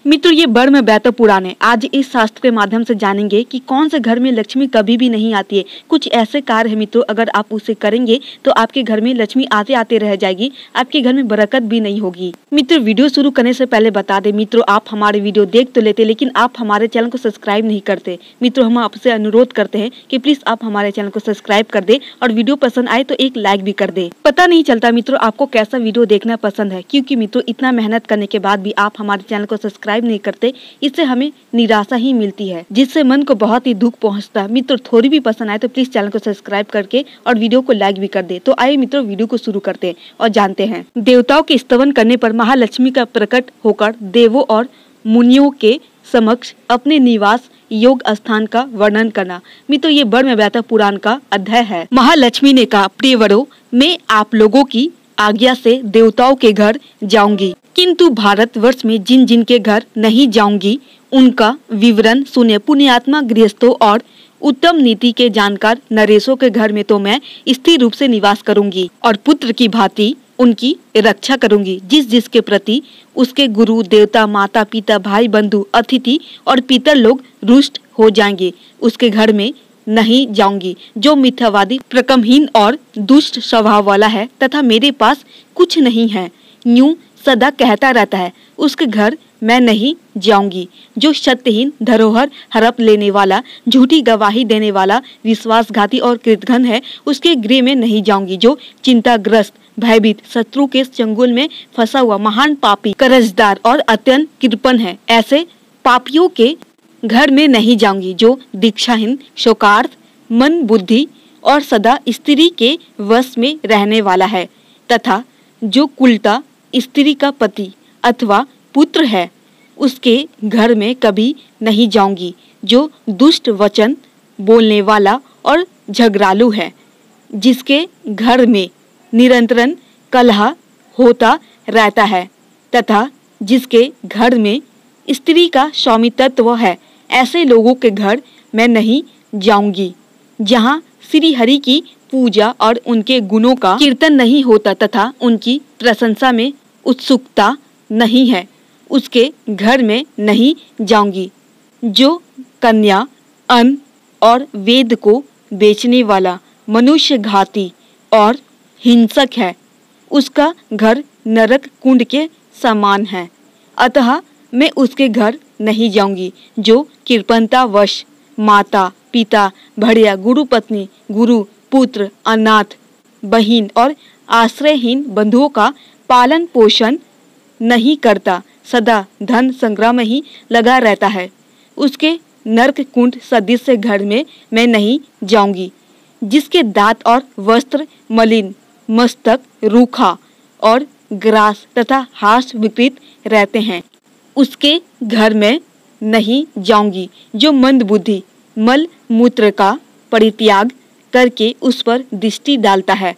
मित्रों, ये ब्रह्म वैवर्त पुराण है। आज इस शास्त्र के माध्यम से जानेंगे कि कौन से घर में लक्ष्मी कभी भी नहीं आती है। कुछ ऐसे कार्य है मित्रों, अगर आप उसे करेंगे तो आपके घर में लक्ष्मी आते आते रह जाएगी, आपके घर में बरकत भी नहीं होगी। मित्रों, वीडियो शुरू करने से पहले बता दें मित्रों, आप हमारे वीडियो देख तो लेते लेकिन आप हमारे चैनल को सब्सक्राइब नहीं करते। मित्रों, हम आपसे अनुरोध करते हैं कि प्लीज आप हमारे चैनल को सब्सक्राइब कर दे और वीडियो पसंद आए तो एक लाइक भी कर दे। पता नहीं चलता मित्रों आपको कैसा वीडियो देखना पसंद है, क्योंकि मित्रों इतना मेहनत करने के बाद भी आप हमारे चैनल को सब्सक्राइब नहीं करते, इससे हमें निराशा ही मिलती है, जिससे मन को बहुत ही दुख पहुंचता है। मित्रों, थोड़ी भी पसंद आए तो प्लीज चैनल को सब्सक्राइब करके और वीडियो को लाइक भी कर दे। तो आइए मित्रों, वीडियो को शुरू करते हैं और जानते हैं। देवताओं के स्तवन करने पर महालक्ष्मी का प्रकट होकर देवों और मुनियों के समक्ष अपने निवास योग स्थान का वर्णन करना। मित्रों, ये ब्रह्म वैवर्त पुराण का अध्याय है। महालक्ष्मी ने कहा, प्रियवरों, मैं आप लोगों की आज्ञा से देवताओं के घर जाऊंगी, किंतु भारतवर्ष में जिन जिन के घर नहीं जाऊंगी उनका विवरण सुने। पुण्यात्मा गृहस्थों और उत्तम नीति के जानकार नरेशों के घर में तो मैं स्थिर रूप से निवास करूंगी और पुत्र की भांति उनकी रक्षा करूंगी। जिस जिसके प्रति उसके गुरु देवता माता पिता भाई बंधु अतिथि और पितर लोग रुष्ट हो जाएंगे उसके घर में नहीं जाऊंगी। जो मिथ्यावादी प्रकमहीन और दुष्ट स्वभाव वाला है तथा मेरे पास कुछ नहीं है यूं सदा कहता रहता है उसके घर मैं नहीं जाऊंगी। जो सत्यहीन धरोहर हड़प लेने वाला झूठी गवाही देने वाला विश्वासघाती और कृतघ्न है उसके गृह में नहीं जाऊंगी। जो चिंताग्रस्त भयभीत शत्रु के चंगुल में फंसा हुआ महान पापी कर्जदार और अत्यंत कृपण है ऐसे पापियों के घर में नहीं जाऊंगी। जो दीक्षाहीन शोकार्थ मन बुद्धि और सदा स्त्री के वश में रहने वाला है तथा जो कुलटा स्त्री का पति अथवा पुत्र है उसके घर में कभी नहीं जाऊंगी। जो दुष्ट वचन बोलने वाला और झगड़ालू है जिसके घर में निरंतर कलह होता रहता है तथा जिसके घर में स्त्री का स्वामित्व है ऐसे लोगों के घर मैं नहीं जाऊंगी। जहाँ श्री हरि की पूजा और उनके गुणों का कीर्तन नहीं होता तथा उनकी प्रशंसा में उत्सुकता नहीं है उसके घर में नहीं जाऊंगी। जो कन्या अन्न और वेद को बेचने वाला मनुष्य घाती और हिंसक है उसका घर नरक कुंड के समान है, अतः मैं उसके घर नहीं जाऊंगी। जो कृपणतावश माता पिता भड़िया गुरु पत्नी गुरु पुत्र अनाथ बहिन और आश्रयहीन बंधुओं का पालन पोषण नहीं करता सदा धन संग्रह में ही लगा रहता है उसके नरक कुंड सदृश घर में मैं नहीं जाऊंगी। जिसके दांत और वस्त्र मलिन मस्तक रूखा और ग्रास तथा हास विकृत रहते हैं उसके घर में नहीं जाऊंगी। जो मंद बुद्धि मल मूत्र का परित्याग करके उस पर दृष्टि डालता है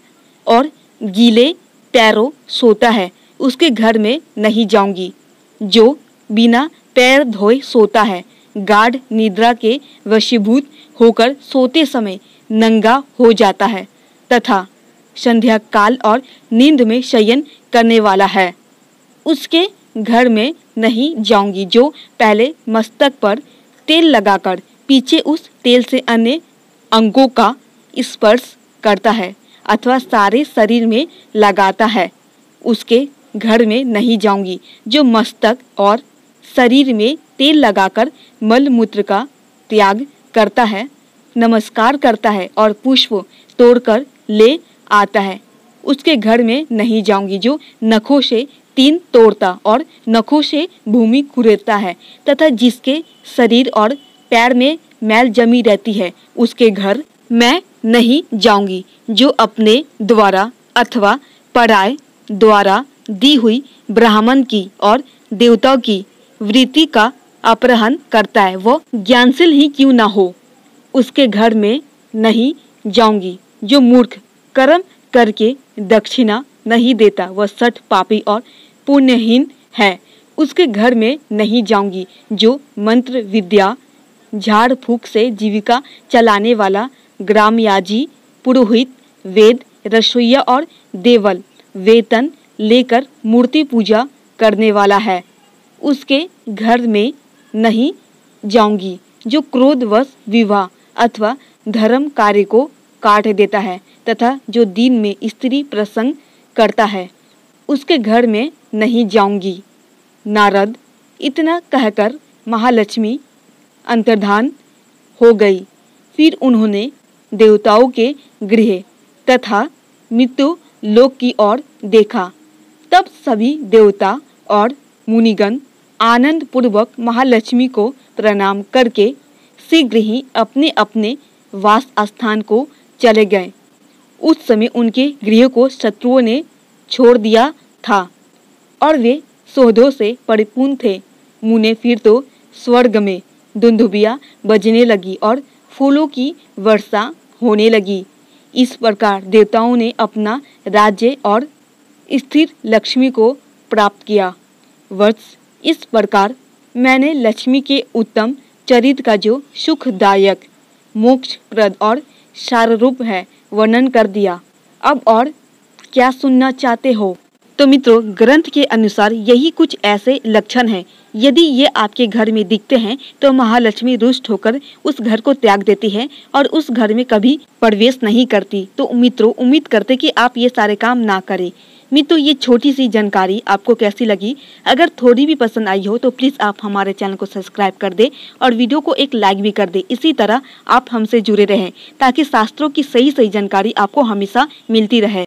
और गीले पैरों सोता है उसके घर में नहीं जाऊंगी। जो बिना पैर धोए सोता है गाढ़ निद्रा के वशीभूत होकर सोते समय नंगा हो जाता है तथा संध्या काल और नींद में शयन करने वाला है उसके घर में नहीं जाऊंगी। जो पहले मस्तक पर तेल लगाकर पीछे उस तेल से अन्य अंगों का स्पर्श करता है अथवा सारे शरीर में लगाता है उसके घर में नहीं जाऊंगी। जो मस्तक और शरीर में तेल लगाकर मल मूत्र का त्याग करता है नमस्कार करता है और पुष्प तोड़कर ले आता है उसके घर में नहीं जाऊंगी। जो नखों से तीन तोड़ता और नखों से भूमि कुरेदता है तथा जिसके शरीर और पैर में मैल जमी रहती है उसके घर मैं नहीं जाऊंगी। जो अपने द्वारा अथवा पराये द्वारा दी हुई ब्राह्मण की और देवताओं की वृत्ति का अपहरण करता है वह ज्ञानशील ही क्यों ना हो उसके घर में नहीं जाऊंगी। जो मूर्ख कर्म करके दक्षिणा नहीं देता वह सठ पापी और पुण्यहीन है उसके घर में नहीं जाऊंगी। जो मंत्र विद्या झाड़ फूक से जीविका चलाने वाला ग्रामयाजी पुरोहित वेद रसोइया और देवल वेतन लेकर मूर्ति पूजा करने वाला है उसके घर में नहीं जाऊंगी। जो क्रोधवश विवाह अथवा धर्म कार्य को काट देता है तथा जो दिन में स्त्री प्रसंग करता है, उसके घर में नहीं जाऊंगी। नारद इतना कहकर महालक्ष्मी अंतर्धान हो गई। फिर उन्होंने देवताओं के गृह तथा मृत्यु लोक की ओर देखा। तब सभी देवता और मुनिगण आनंद पूर्वक महालक्ष्मी को प्रणाम करके शीघ्र ही अपने अपने वास स्थान को चले गए। उस समय उनके गृह को शत्रुओं ने छोड़ दिया था और वे सौदों से परिपूर्ण थे। मुने फिर तो स्वर्ग में दुंदुभियां बजने लगी और फूलों की वर्षा होने लगी। इस प्रकार देवताओं ने अपना राज्य और स्थिर लक्ष्मी को प्राप्त किया। वत्स, इस प्रकार मैंने लक्ष्मी के उत्तम चरित्र का जो सुखदायक, मोक्षप्रद और साररूप है वर्णन कर दिया। अब और क्या सुनना चाहते हो? तो मित्रों, ग्रंथ के अनुसार यही कुछ ऐसे लक्षण हैं। यदि ये आपके घर में दिखते हैं तो महालक्ष्मी रुष्ट होकर उस घर को त्याग देती है और उस घर में कभी प्रवेश नहीं करती। तो मित्रों, उम्मीद करते कि आप ये सारे काम ना करें। मित्रों, ये छोटी सी जानकारी आपको कैसी लगी? अगर थोड़ी भी पसंद आई हो तो प्लीज़ आप हमारे चैनल को सब्सक्राइब कर दें और वीडियो को एक लाइक भी कर दें। इसी तरह आप हमसे जुड़े रहें ताकि शास्त्रों की सही जानकारी आपको हमेशा मिलती रहे।